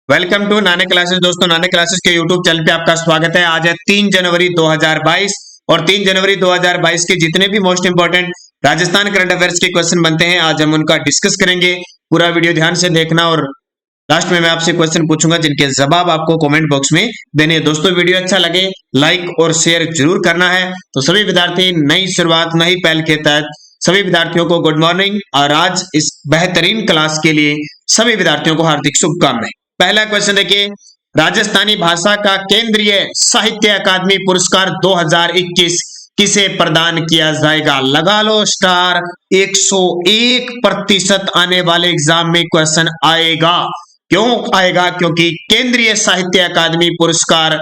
Welcome to Nanak classes. दोस्तों, Nanak classes के YouTube channel पे आपका स्वागत है। आज है 3 जनवरी 2022 और 3 जनवरी 2022 के जितने भी most important Rajasthan current affairs के क्वेश्चन बनते हैं, आज हम उनका डिस्कस करेंगे। पूरा वीडियो ध्यान से देखना और लास्ट में मैं आपसे क्वेश्चन पूछूंगा जिनके जवाब आपको कमेंट बॉक्स में देने हैं। दोस्तों, वीडियो अच्छा लगे लाइक और शेयर जरूर करना है। तो सभी विद्यार्थी, नई शुरुआत नई पहल के तहत सभी विद्यार्थियों को गुड मॉर्निंग और आज इस बेहतरीन क्लास के लिए सभी विद्यार्थियों को हार्दिक शुभकामनाएं। पहला क्वेश्चन देखिए, राजस्थानी भाषा का केंद्रीय साहित्य अकादमी पुरस्कार 2021 किसे प्रदान किया जाएगा? लगा लो स्टार। 101% आने वाले एग्जाम में क्वेश्चन आएगा। क्यों आएगा? क्योंकि केंद्रीय साहित्य अकादमी पुरस्कार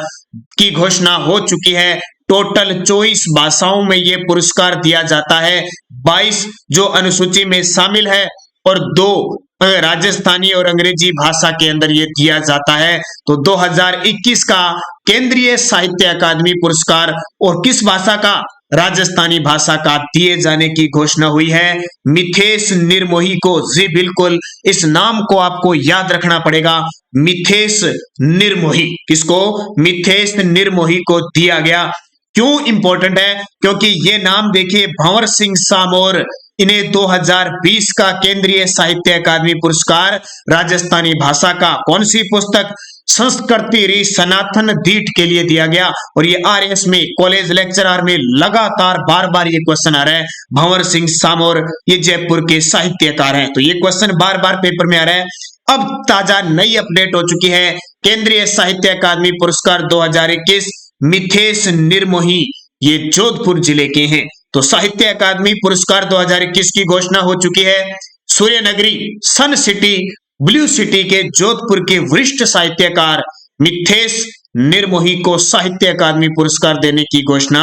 की घोषणा हो चुकी है। टोटल 24 भाषाओं में यह पुरस्कार दिया जाता है, 22 जो अनुसूची में शामिल है और 2 राजस्थानी और अंग्रेजी भाषा के अंदर ये दिया जाता है। तो 2021 का केंद्रीय साहित्य अकादमी पुरस्कार और किस भाषा का? राजस्थानी भाषा का दिए जाने की घोषणा हुई है। मिथेश निर्मोही को, जी बिल्कुल, इस नाम को आपको याद रखना पड़ेगा। मिथेश निर्मोही, किसको? मिथेश निर्मोही को दिया गया। क्यों इंपॉर्टेंट है? क्योंकि ये नाम देखिए, भंवर सिंह सामोर, इन्हें 2020 का केंद्रीय साहित्य अकादमी पुरस्कार राजस्थानी भाषा का, कौन सी पुस्तक? संस्कृति री सनातन दीठ के लिए दिया गया। और ये आरएस में, कॉलेज लेक्चरर में लगातार बार बार ये क्वेश्चन आ रहा है। भंवर सिंह सामोर ये जयपुर के साहित्यकार हैं, तो ये क्वेश्चन बार बार पेपर में आ रहा है। अब ताजा नई अपडेट हो चुकी है। केंद्रीय साहित्य अकादमी पुरस्कार 2021 मिथेश निर्मोही, ये जोधपुर जिले के हैं। तो साहित्य अकादमी पुरस्कार 2021 की घोषणा हो चुकी है। सूर्यनगरी, सन सिटी, ब्लू सिटी के जोधपुर के वरिष्ठ साहित्यकार मिथेश निर्मोही को साहित्य अकादमी पुरस्कार देने की घोषणा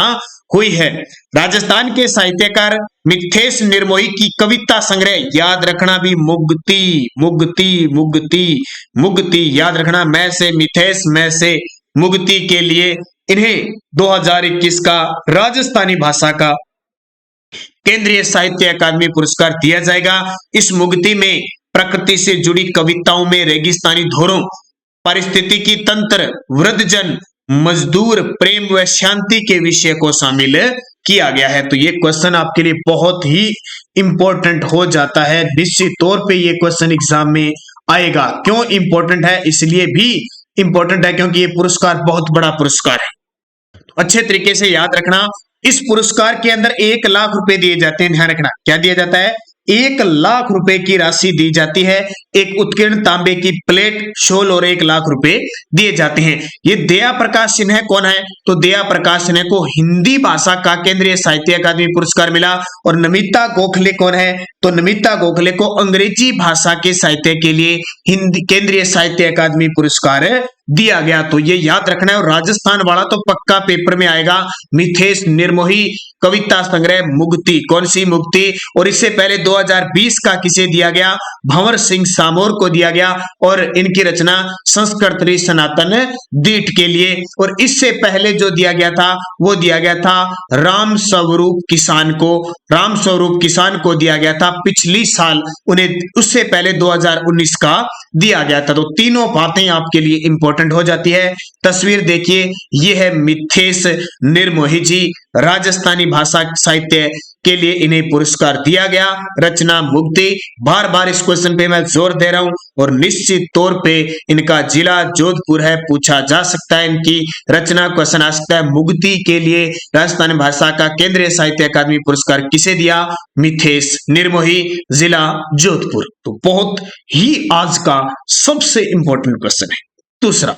हुई है। राजस्थान के साहित्यकार मिथेश निर्मोही की कविता संग्रह, याद रखना भी, मुक्ति मुक्ति मुक्ति मुक्ति, याद रखना, मैं से मिथेश, मैं से मुक्ति के लिए इन्हें 2021 का राजस्थानी भाषा का केंद्रीय साहित्य अकादमी पुरस्कार दिया जाएगा। इस मुक्ति में प्रकृति से जुड़ी कविताओं में रेगिस्तानी धोरों, पारिस्थितिकी तंत्र, वृद्धजन, मजदूर, प्रेम व शांति के विषय को शामिल किया गया है। तो ये क्वेश्चन आपके लिए बहुत ही इंपॉर्टेंट हो जाता है। निश्चित तौर पे ये क्वेश्चन एग्जाम में आएगा। क्यों इंपॉर्टेंट है? इसलिए भी इंपॉर्टेंट है क्योंकि ये पुरस्कार बहुत बड़ा पुरस्कार है। अच्छे तरीके से याद रखना, इस पुरस्कार के अंदर 1 लाख रुपए दिए जाते हैं। ध्यान रखना, क्या दिया जाता है? 1 लाख रुपए की राशि दी जाती है। एक उत्कीर्ण तांबे की प्लेट, शॉल और 1 लाख रुपए दिए जाते हैं। ये दया प्रकाश सिन्हा कौन है? तो दया प्रकाश सिन्हा को हिंदी भाषा का केंद्रीय साहित्य अकादमी पुरस्कार मिला। और नमिता गोखले कौन है? तो नमिता गोखले को अंग्रेजी भाषा के साहित्य के लिए हिंदी केंद्रीय साहित्य अकादमी पुरस्कार दिया गया। तो ये याद रखना है। और राजस्थान वाला तो पक्का पेपर में आएगा। मिथेश निर्मोही कविता संग्रह मुक्ति, कौन सी मुक्ति? और इससे पहले 2020 का किसे दिया गया? भंवर सिंह सामोर को दिया गया। और इनकी रचना संस्कृत री सनातन दीठ के लिए। और इससे पहले जो दिया गया था वो दिया गया था राम स्वरूप किसान को। राम स्वरूप किसान को दिया गया था पिछली साल, उन्हें उससे पहले 2019 का दिया गया था। तो तीनों बातें आपके लिए इंपॉर्टेंट हो जाती है। तस्वीर देखिए, ये है मिथेश निर्मोही जी, राजस्थानी भाषा साहित्य के लिए इन्हें पुरस्कार दिया गया। रचना मुक्ति, बार बार इस क्वेश्चन पे मैं जोर दे रहा हूं। और निश्चित तौर पे इनका जिला जोधपुर है, पूछा जा सकता है। इनकी रचना क्वेश्चन आ सकता है। मुक्ति के लिए राजस्थानी भाषा का केंद्रीय साहित्य अकादमी पुरस्कार किसे दिया? मिथेश निर्मोही, जिला जोधपुर। तो बहुत ही आज का सबसे इंपॉर्टेंट क्वेश्चन है। दूसरा,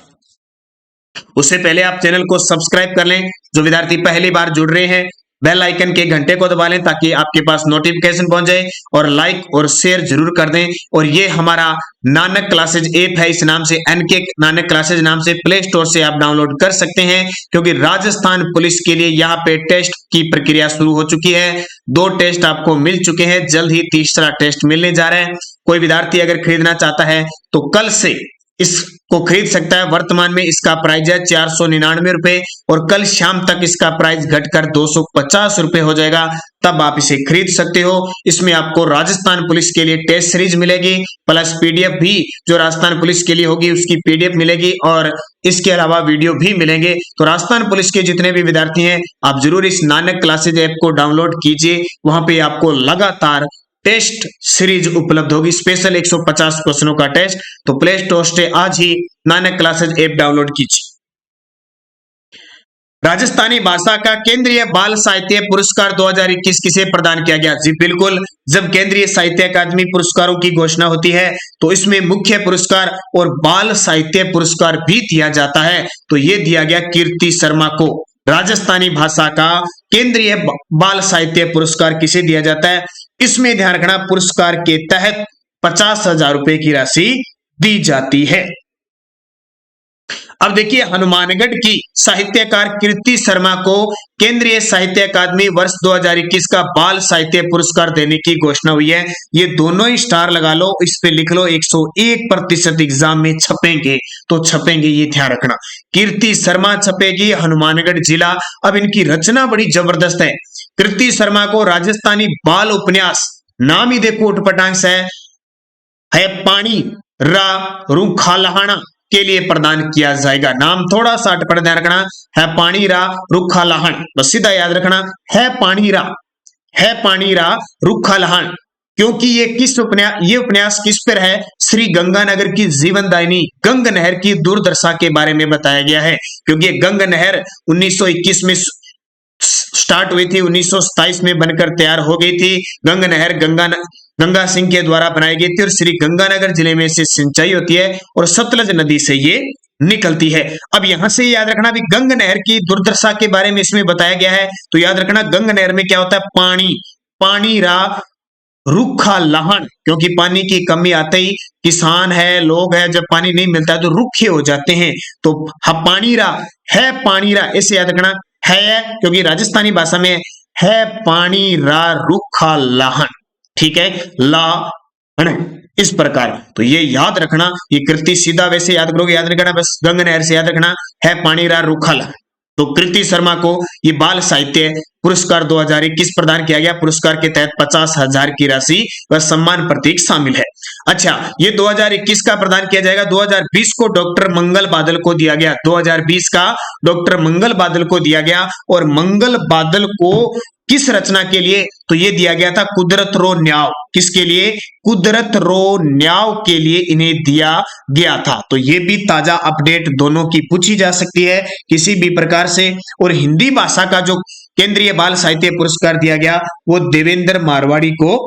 उससे पहले आप चैनल को सब्सक्राइब कर लें। जो विद्यार्थी पहली बार जुड़ रहे हैं, बेल आइकन के घंटे को दबा लें ताकि आपके पास नोटिफिकेशन पहुंच जाए। और लाइक और शेयर जरूर कर दें। और ये हमारा नानक क्लासेज ऐप है, इस नाम से एनके नानक क्लासेज नाम से प्ले स्टोर से आप डाउनलोड कर सकते हैं। क्योंकि राजस्थान पुलिस के लिए यहाँ पे टेस्ट की प्रक्रिया शुरू हो चुकी है। 2 टेस्ट आपको मिल चुके हैं, जल्द ही तीसरा टेस्ट मिलने जा रहा है। कोई विद्यार्थी अगर खरीदना चाहता है तो कल से इसको खरीद सकता है। वर्तमान में इसका प्राइस है 499 रुपए और कल शाम तक इसका प्राइस घटकर 250 रुपए हो जाएगा, तब आप इसे खरीद सकते हो। इसमें आपको राजस्थान पुलिस के लिए टेस्ट सीरीज मिलेगी प्लस पीडीएफ भी जो राजस्थान पुलिस के लिए होगी उसकी पीडीएफ मिलेगी और इसके अलावा वीडियो भी मिलेंगे। तो राजस्थान पुलिस के जितने भी विद्यार्थी हैं आप जरूर इस नानक क्लासेज ऐप को डाउनलोड कीजिए, वहां पे आपको लगातार टेस्ट सीरीज उपलब्ध होगी, स्पेशल 150 क्वेश्चनों का टेस्ट। तो प्ले स्टोर से आज ही नानक क्लासेज ऐप डाउनलोड कीजिए। राजस्थानी भाषा का केंद्रीय बाल साहित्य पुरस्कार 2021 किसे प्रदान किया गया? जी बिल्कुल, जब केंद्रीय साहित्य अकादमी पुरस्कारों की घोषणा होती है तो इसमें मुख्य पुरस्कार और बाल साहित्य पुरस्कार भी दिया जाता है। तो यह दिया गया कीर्ति शर्मा को। राजस्थानी भाषा का केंद्रीय बाल साहित्य पुरस्कार किसे दिया जाता है? इसमें ध्यान रखना पुरस्कार के तहत 50,000 रुपए की राशि दी जाती है। अब देखिए, हनुमानगढ़ की साहित्यकार कीर्ति शर्मा को केंद्रीय साहित्य अकादमी वर्ष 2021 का बाल साहित्य पुरस्कार देने की घोषणा हुई है। ये दोनों ही स्टार लगा लो, इस पे लिख लो 101% एग्जाम में छपेंगे तो छपेंगे, ये ध्यान रखना। कीर्ति शर्मा छपेगी, हनुमानगढ़ जिला। अब इनकी रचना बड़ी जबरदस्त है। कीर्ति शर्मा को राजस्थानी बाल उपन्यास, नाम ही देखो उटपटांग से है पानी रा रुखालहाना के लिए प्रदान किया जाएगा। नाम थोड़ा सा अटपट ध्यान रखना, है पानी रा रुखालहान, बस सीधा याद रखना है पानी रा रुखालहान। क्योंकि ये उपन्यास किस पर है? श्री गंगानगर की जीवनदायिनी गंग नहर की दुर्दशा के बारे में बताया गया है। क्योंकि गंग नहर 1921 में स्टार्ट हुई थी, 1927 में बनकर तैयार हो गई थी। गंग नहर गंगा सिंह के द्वारा बनाई गई थी और श्री गंगानगर जिले में से सिंचाई होती है और सतलज नदी से ये निकलती है। अब यहां से याद रखना भी गंग नहर की दुर्दशा के बारे में इसमें बताया गया है। तो याद रखना गंग नहर में क्या होता है? पानी रा रुखा लहन, क्योंकि पानी की कमी आते ही किसान है, लोग है, जब पानी नहीं मिलता है तो रुखे हो जाते हैं। तो पानी रा ऐसे याद रखना है, क्योंकि राजस्थानी भाषा में है पानी रा रुखा लहन, ठीक है, इस प्रकार। तो ये याद रखना, ये कृति सीधा वैसे याद करोगे, याद रखना बस गंग नहर से याद रखना है पानी रा रुखा लहन। तो कीर्ति शर्मा को ये बाल साहित्य पुरस्कार 2021 प्रदान किया गया। पुरस्कार के तहत 50,000 की राशि व सम्मान प्रतीक शामिल है। अच्छा, ये 2021 का प्रदान किया जाएगा। 2020 को डॉक्टर मंगल बादल को दिया गया। 2020 का डॉक्टर मंगल बादल को दिया गया। और मंगल बादल को किस रचना के लिए? तो ये दिया गया था कुदरत रो न्याव। किसके लिए? कुदरत रो न्याव के लिए इन्हें दिया गया था। तो ये भी ताजा अपडेट दोनों की पूछी जा सकती है किसी भी प्रकार से। और हिंदी भाषा का जो केंद्रीय बाल साहित्य पुरस्कार दिया गया वो देवेंद्र मेवाड़ी को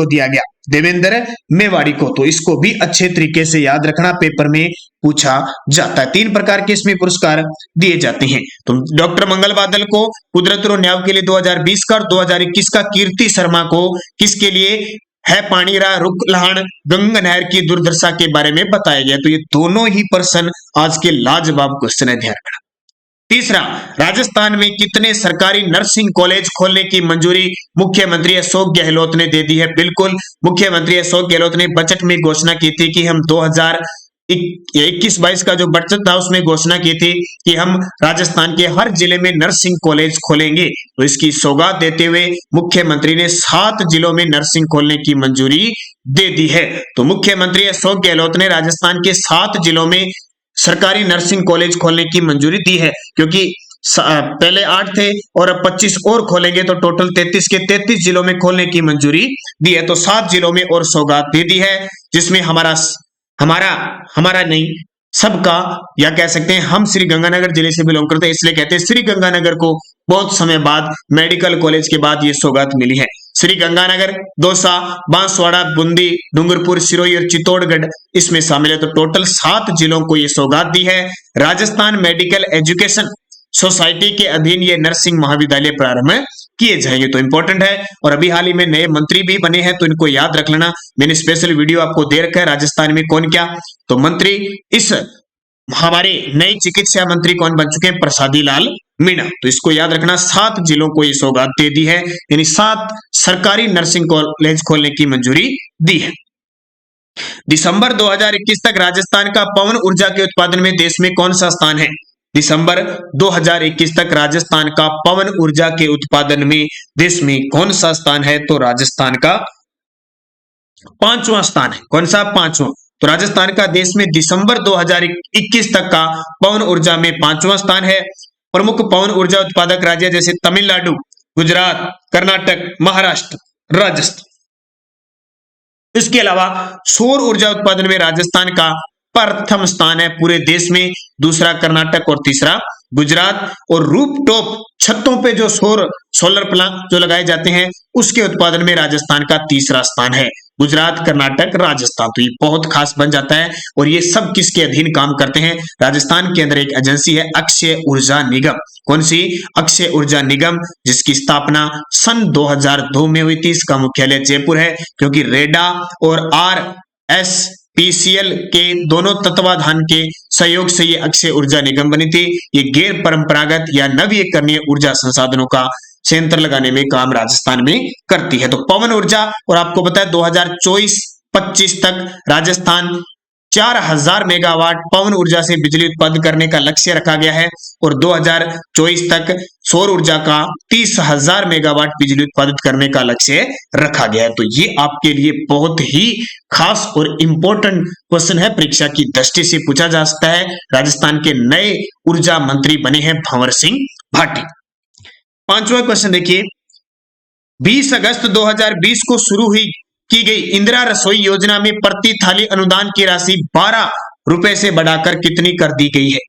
दिया गया। देवेंद्र मेवाड़ी को। तो इसको भी अच्छे तरीके से याद रखना, पेपर में पूछा जाता है। 3 प्रकार के इसमें पुरस्कार दिए जाते हैं। तो डॉक्टर मंगल बादल को कुदरत रो न्याव के लिए 2020 का और 2021 का कीर्ति शर्मा को किसके लिए? है पानी रा रुख लहान गंग नहर की दुर्दशा के बारे में बताया गया। तो ये दोनों ही प्रश्न आज के लाजवाब क्वेश्चन है, ध्यान रखना। तीसरा, राजस्थान में कितने सरकारी नर्सिंग कॉलेज खोलने की मंजूरी मुख्यमंत्री अशोक गहलोत ने दे दी है? बिल्कुल, मुख्यमंत्री अशोक गहलोत ने बजट में घोषणा की थी कि हम 2021-22 का जो बजट था उसमें घोषणा की थी कि हम राजस्थान के हर जिले में नर्सिंग कॉलेज खोलेंगे। तो इसकी सौगात देते हुए मुख्यमंत्री ने 7 जिलों में नर्सिंग खोलने की मंजूरी दे दी है। तो मुख्यमंत्री अशोक गहलोत ने राजस्थान के 7 जिलों में सरकारी नर्सिंग कॉलेज खोलने की मंजूरी दी है। क्योंकि पहले 8 थे और अब 25 और खोलेंगे, तो टोटल 33 के 33 जिलों में खोलने की मंजूरी दी है। तो 7 जिलों में और सौगात दे दी है, जिसमें हमारा नहीं सबका, या कह सकते हैं हम श्री गंगानगर जिले से बिलोंग करते हैं, इसलिए कहते हैं श्री गंगानगर को बहुत समय बाद मेडिकल कॉलेज के बाद ये सौगात मिली है। श्री गंगानगर, दौसा, बांसवाड़ा, बूंदी, डूंगरपुर, सिरोही और चित्तौड़गढ़ इसमें शामिल है। तो टोटल 7 जिलों को ये सौगात दी है। राजस्थान मेडिकल एजुकेशन सोसाइटी के अधीन ये नर्सिंग महाविद्यालय प्रारंभ किए जाएंगे। तो इंपॉर्टेंट है। और अभी हाल ही में नए मंत्री भी बने हैं, तो इनको याद रख लेना। मैंने स्पेशल वीडियो आपको दे रखा है राजस्थान में कौन क्या। तो मंत्री इस हमारे नए चिकित्सा मंत्री कौन बन चुके हैं? प्रसादी लाल मीणा। तो इसको याद रखना, 7 जिलों को ये सौगात दे दी है, यानी 7 सरकारी नर्सिंग कॉलेज खोलने की मंजूरी दी है। दिसंबर 2021 तक राजस्थान का पवन ऊर्जा के उत्पादन में देश में कौन सा स्थान है? दिसंबर 2021 तक राजस्थान का पवन ऊर्जा के उत्पादन में देश में कौन सा स्थान है? तो राजस्थान का 5वां स्थान है। कौन सा? 5वां। तो राजस्थान का देश में दिसंबर 2021 तक का पवन ऊर्जा में 5वां स्थान है। प्रमुख पवन ऊर्जा उत्पादक राज्य जैसे तमिलनाडु, गुजरात, कर्नाटक, महाराष्ट्र, राजस्थान। इसके अलावा सौर ऊर्जा उत्पादन में राजस्थान का प्रथम स्थान है पूरे देश में, दूसरा कर्नाटक और तीसरा गुजरात। और रूफटॉप छतों पे जो सोलर प्लांट जो लगाए जाते हैं उसके उत्पादन में राजस्थान का तीसरा स्थान है। गुजरात, कर्नाटक, राजस्थान। तो ये बहुत खास बन जाता है। और ये सब किसके अधीन काम करते हैं? राजस्थान के अंदर एक एजेंसी है अक्षय ऊर्जा निगम। कौन सी? अक्षय ऊर्जा निगम, जिसकी स्थापना सन 2002 में हुई थी। इसका मुख्यालय जयपुर है, क्योंकि रेडा और RSPCL के दोनों तत्वाधान के सहयोग से ये अक्षय ऊर्जा निगम बनी थी। ये गैर परंपरागत या नवीकरणीय ऊर्जा संसाधनों का संयंत्र लगाने में काम राजस्थान में करती है। तो पवन ऊर्जा, और आपको पता है 2024-25 तक राजस्थान 4000 मेगावाट पवन ऊर्जा से बिजली उत्पादन करने का लक्ष्य रखा गया है। और 2024 तक सौर ऊर्जा का 30,000 मेगावाट बिजली उत्पादित करने का लक्ष्य रखा गया है। तो ये आपके लिए बहुत ही खास और इंपॉर्टेंट क्वेश्चन है, परीक्षा की दृष्टि से पूछा जा सकता है। राजस्थान के नए ऊर्जा मंत्री बने हैं भंवर सिंह भाटी। 5वां क्वेश्चन देखिए, 20 अगस्त 2020 को शुरू हुई की गई इंदिरा रसोई योजना में प्रति थाली अनुदान की राशि 12 रुपए से बढ़ाकर कितनी कर दी गई है?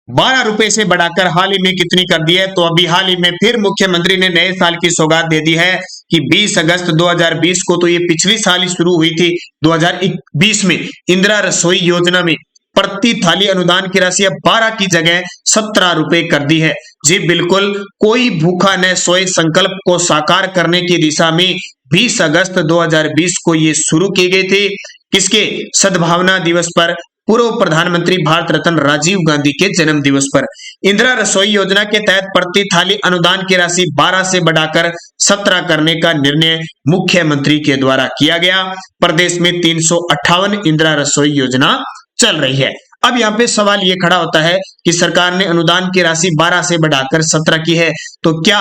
12 रुपए से बढ़ाकर हाल ही में कितनी कर दी है? तो अभी हाल ही में फिर मुख्यमंत्री ने नए साल की सौगात दे दी है कि 20 अगस्त 2020 को, तो ये पिछली साल ही शुरू हुई थी 2020 में, इंदिरा रसोई योजना में प्रति थाली अनुदान की राशि अब 12 की जगह 17 रुपए कर दी है। जी बिल्कुल, कोई भूखा न सोए संकल्प को साकार करने की दिशा में 20 अगस्त 2020 को ये शुरू की गई थी। किसके? सद्भावना दिवस पर, पूर्व प्रधानमंत्री भारत रत्न राजीव गांधी के जन्म दिवस पर। इंदिरा रसोई योजना के तहत प्रति थाली अनुदान की राशि 12 से बढ़ाकर 17 करने का निर्णय मुख्यमंत्री के द्वारा किया गया। प्रदेश में 358 इंदिरा रसोई योजना चल रही है। अब यहाँ पे सवाल ये खड़ा होता है कि सरकार ने अनुदान की राशि 12 से बढ़ाकर 17 की है, तो क्या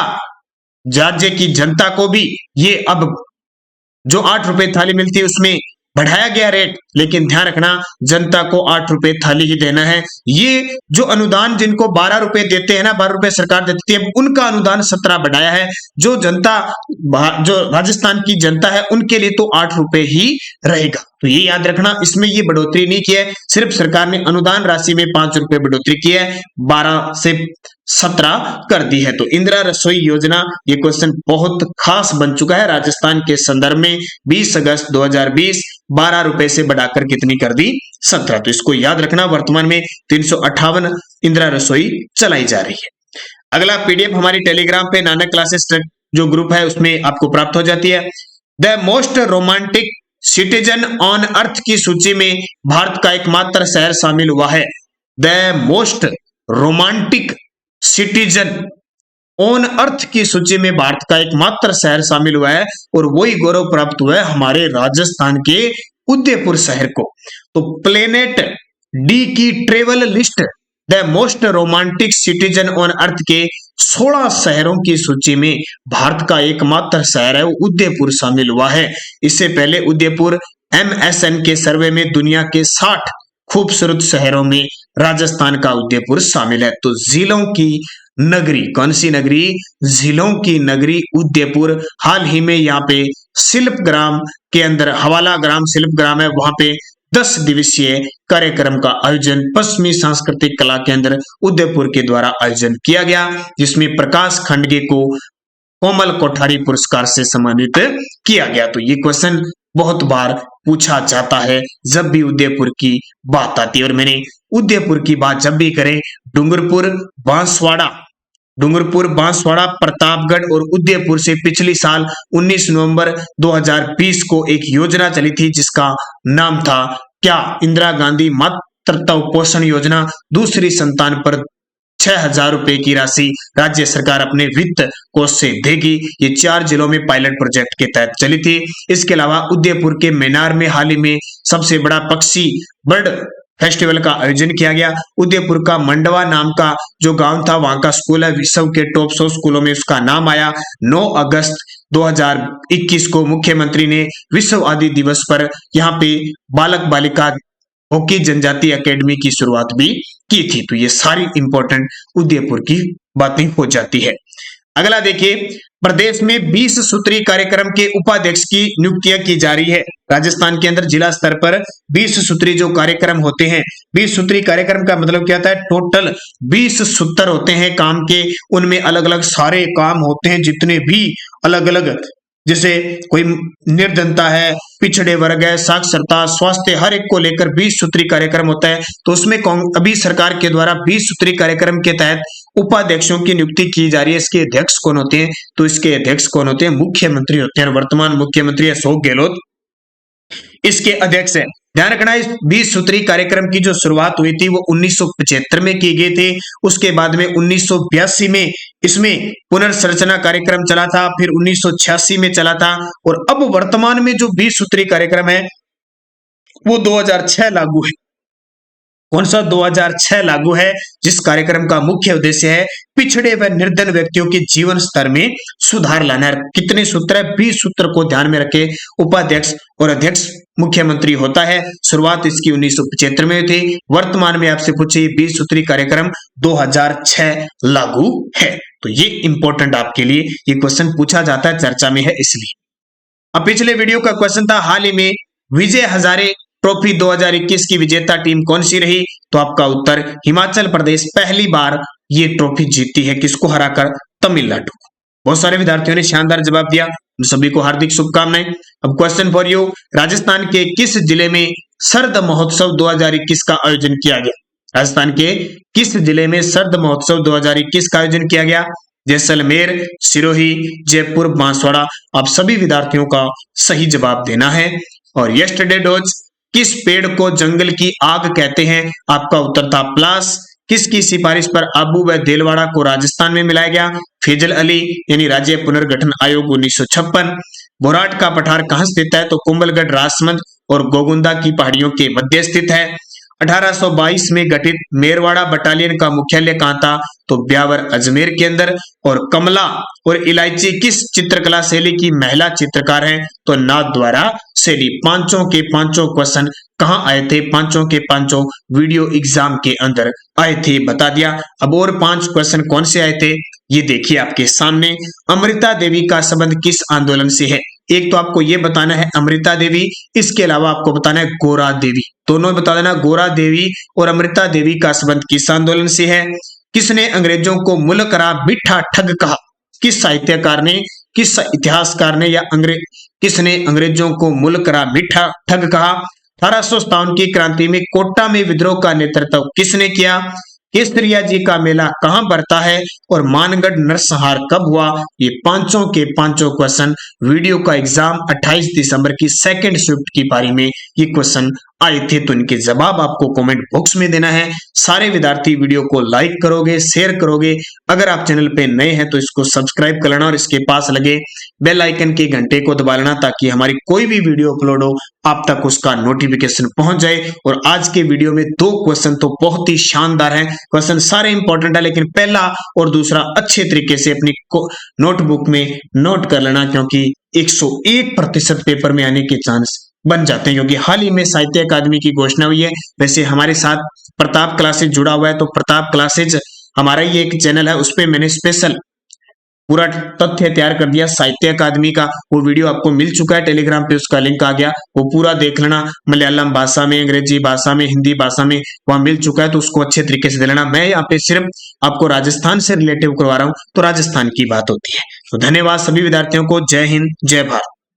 राज्य की जनता को भी ये अब जो 8 रुपए थाली मिलती है उसमें बढ़ाया गया रेट? लेकिन ध्यान रखना, जनता को 8 रुपए थाली ही देना है। ये जो अनुदान जिनको 12 रुपए देते हैं ना, 12 रुपए सरकार देती है, उनका अनुदान 17 बढ़ाया है। जो जनता, जो राजस्थान की जनता है, उनके लिए तो 8 रुपए ही रहेगा। तो ये याद रखना, इसमें ये बढ़ोतरी नहीं की है, सिर्फ सरकार ने अनुदान राशि में 5 रुपए बढ़ोतरी की है, 12 से 17 कर दी है। तो इंदिरा रसोई योजना, ये क्वेश्चन बहुत खास बन चुका है राजस्थान के संदर्भ में। 20 अगस्त 2020 12 रुपए से बढ़ाकर कितनी कर दी? 17। तो इसको याद रखना, वर्तमान में 358 इंदिरा रसोई चलाई जा रही है। अगला पीडीएफ हमारी टेलीग्राम पे नानक क्लासेस जो ग्रुप है उसमें आपको प्राप्त हो जाती है। The most romantic citizen on earth की सूची में भारत का एकमात्र शहर शामिल हुआ है। The most romantic citizen on earth की सूची में भारत का एकमात्र शहर शामिल हुआ है, और वही गौरव प्राप्त हुआ है हमारे राजस्थान के उदयपुर शहर को। तो प्लेनेट डी की travel list the most romantic citizen on earth के 16 शहरों की सूची में भारत का एकमात्र शहर है वो उदयपुर शामिल हुआ है। इससे पहले उदयपुर MSN के सर्वे में दुनिया के 60 खूबसूरत शहरों में राजस्थान का उदयपुर शामिल है। तो जिलों की नगरी, कौन सी नगरी? जिलों की नगरी उदयपुर। हाल ही में यहाँ पे शिल्पग्राम के अंदर, हवाला ग्राम शिल्पग्राम है, वहां पे 10 दिवसीय कार्यक्रम का आयोजन पश्चिमी सांस्कृतिक कला केंद्र उदयपुर के द्वारा आयोजन किया गया, जिसमें प्रकाश खंडगे को कोमल कोठारी पुरस्कार से सम्मानित किया गया। तो ये क्वेश्चन बहुत बार पूछा जाता है जब भी उदयपुर की बात आती है। और मैंने उदयपुर की बात जब भी करें, डूंगरपुर, बांसवाड़ा, प्रतापगढ़ और उदयपुर से पिछली साल 19 नवंबर 2020 को एक योजना चली थी जिसका नाम था क्या? इंदिरा गांधी मातृत्व पोषण योजना। दूसरी संतान पर 6,000 रुपए की राशि राज्य सरकार अपने वित्त कोष से देगी। ये 4 जिलों में पायलट प्रोजेक्ट के तहत चली थी। इसके अलावा उदयपुर के मैनार में हाल ही में सबसे बड़ा पक्षी बर्ड फेस्टिवल का आयोजन किया गया। उदयपुर का मंडवा नाम का जो गांव था, वहां का स्कूल है, विश्व के टॉप 100 स्कूलों में उसका नाम आया। 9 अगस्त 2021 को मुख्यमंत्री ने विश्व आदि दिवस पर यहाँ पे बालक बालिका हॉकी जनजाति एकेडमी की शुरुआत भी की थी। तो ये सारी इंपॉर्टेंट उदयपुर की बातें हो जाती है। अगला देखिए, प्रदेश में 20 सूत्री कार्यक्रम के उपाध्यक्ष की नियुक्तियां की जा रही है। राजस्थान के अंदर जिला स्तर पर 20 सूत्री जो कार्यक्रम होते हैं, 20 सूत्री कार्यक्रम का मतलब क्या होता है, टोटल 20 सूत्र होते हैं काम के, उनमें अलग अलग सारे काम होते हैं, जितने भी अलग अलग, जैसे कोई निर्धनता है, पिछड़े वर्ग है, साक्षरता, स्वास्थ्य, हर एक को लेकर 20 सूत्री कार्यक्रम होता है। तो उसमें अभी सरकार के द्वारा 20 सूत्री कार्यक्रम के तहत उपाध्यक्षों की नियुक्ति की जा रही है। इसके अध्यक्ष कौन होते हैं, तो इसके अध्यक्ष कौन होते हैं, मुख्यमंत्री होते हैं। वर्तमान मुख्यमंत्री अशोक गहलोत इसके अध्यक्ष है। ध्यान रखना, इस 20 सूत्री कार्यक्रम की जो शुरुआत हुई थी वो 1975 में की गई थी। उसके बाद में 1982 में इसमें पुनर्संरचना कार्यक्रम चला था, फिर 1986 में चला था, और अब वर्तमान में जो 20 सूत्री कार्यक्रम है वो 2006 लागू है। कौन सा, 2006 लागू है, जिस कार्यक्रम का मुख्य उद्देश्य है पिछड़े व निर्धन व्यक्तियों के जीवन स्तर में सुधार लाना है। कितने सूत्र है, 20 सूत्र को ध्यान में रखे उपाध्यक्ष और अध्यक्ष मुख्यमंत्री होता है। शुरुआत इसकी 1975 में थी। वर्तमान में आपसे पूछे 20 सूत्री कार्यक्रम 2006 लागू है। तो ये इंपॉर्टेंट आपके लिए ये क्वेश्चन पूछा जाता है, चर्चा में है इसलिए। अब पिछले वीडियो का क्वेश्चन था, हाल ही में विजय हजारे ट्रॉफी 2021 की विजेता टीम कौन सी रही, तो आपका उत्तर हिमाचल प्रदेश पहली बार ये ट्रॉफी जीती है। किसको हराकर, तमिलनाडु को। बहुत सारे विद्यार्थियों ने शानदार जवाब दिया, उन सभी को हार्दिक शुभकामनाएं। अब क्वेश्चन फॉर यू, राजस्थान के किस जिले में शरद महोत्सव 2021 का आयोजन किया गया। राजस्थान के किस जिले में शरद महोत्सव 2021 का आयोजन किया गया। जैसलमेर, सिरोही, जयपुर, बांसवाड़ा। आप सभी विद्यार्थियों का सही जवाब देना है। और यस्टरडे डोज, किस पेड़ को जंगल की आग कहते हैं, आपका उत्तर था प्लास। किसकी सिफारिश पर आबू व देलवाड़ा को राजस्थान में मिलाया गया। फैजल अली, यानी राज्य पुनर्गठन आयोग 1956। बोराट का पठार कहां स्थित है, तो कुंभलगढ़, राजसमंद और गोगुंदा की पहाड़ियों के मध्य स्थित है। 1822 में गठित मेरवाड़ा बटालियन का मुख्यालय कहां था, तो ब्यावर, अजमेर के अंदर। और कमला और इलायची किस चित्रकला शैली की महिला चित्रकार हैं, तो नाथद्वारा शैली। पांचों के पांचों क्वेश्चन कहां आए थे, पांचों के पांचों वीडियो एग्जाम के अंदर आए थे, बता दिया। अब और 5 क्वेश्चन कौन से आए थे, ये देखिए आपके सामने। अमृता देवी का संबंध किस आंदोलन से है। एक तो आपको ये बताना है अमृता देवी, इसके अलावा आपको बताना है गोरा देवी। दोनों बता देना, गोरा देवी और अमृता देवी का संबंध किस आंदोलन से है। किसने अंग्रेजों को मुलकरा बिठा ठग कहा, किस साहित्यकार ने, किस इतिहासकार ने, या किसने अंग्रेजों को मुलकरा बिठा ठग कहा। 1857 की क्रांति में कोटा में विद्रोह का नेतृत्व किसने किया। केसरिया जी का मेला कहां पड़ता है और मानगढ़ नरसंहार कब हुआ। ये पांचों के पांचों क्वेश्चन वीडियो का एग्जाम 28 दिसंबर की सेकंड शिफ्ट की पारी में ये क्वेश्चन आए थे। तो इनके जवाब आपको कमेंट बॉक्स में देना है। सारे विद्यार्थी वीडियो को लाइक करोगे, शेयर करोगे। अगर आप चैनल पे नए हैं तो इसको सब्सक्राइब कर लेना और इसके पास लगे बेल आइकन के घंटे को दबा लेना, ताकि हमारी कोई भी वीडियो अपलोड हो आप तक उसका नोटिफिकेशन पहुंच जाए। और आज के वीडियो में 2 क्वेश्चन तो बहुत ही शानदार हैं। क्वेश्चन सारे इंपॉर्टेंट है, लेकिन पहला और दूसरा अच्छे तरीके से अपनी नोटबुक में नोट कर लेना, क्योंकि 101% पेपर में आने के चांस बन जाते हैं। क्योंकि हाल ही में साहित्य अकादमी की घोषणा हुई है। वैसे हमारे साथ प्रताप क्लासेज जुड़ा हुआ है, तो प्रताप क्लासेज हमारा ही एक चैनल है, उस पर मैंने स्पेशल पूरा तथ्य तैयार कर दिया साहित्य अकादमी का। वो वीडियो आपको मिल चुका है, टेलीग्राम पे उसका लिंक आ गया, वो पूरा देख लेना। मलयालम भाषा में, अंग्रेजी भाषा में, हिंदी भाषा में वहां मिल चुका है, तो उसको अच्छे तरीके से दे लेना। मैं यहाँ पे सिर्फ आपको राजस्थान से रिलेटिव करवा रहा हूँ, तो राजस्थान की बात होती है। तो धन्यवाद सभी विद्यार्थियों को। जय हिंद, जय भारत।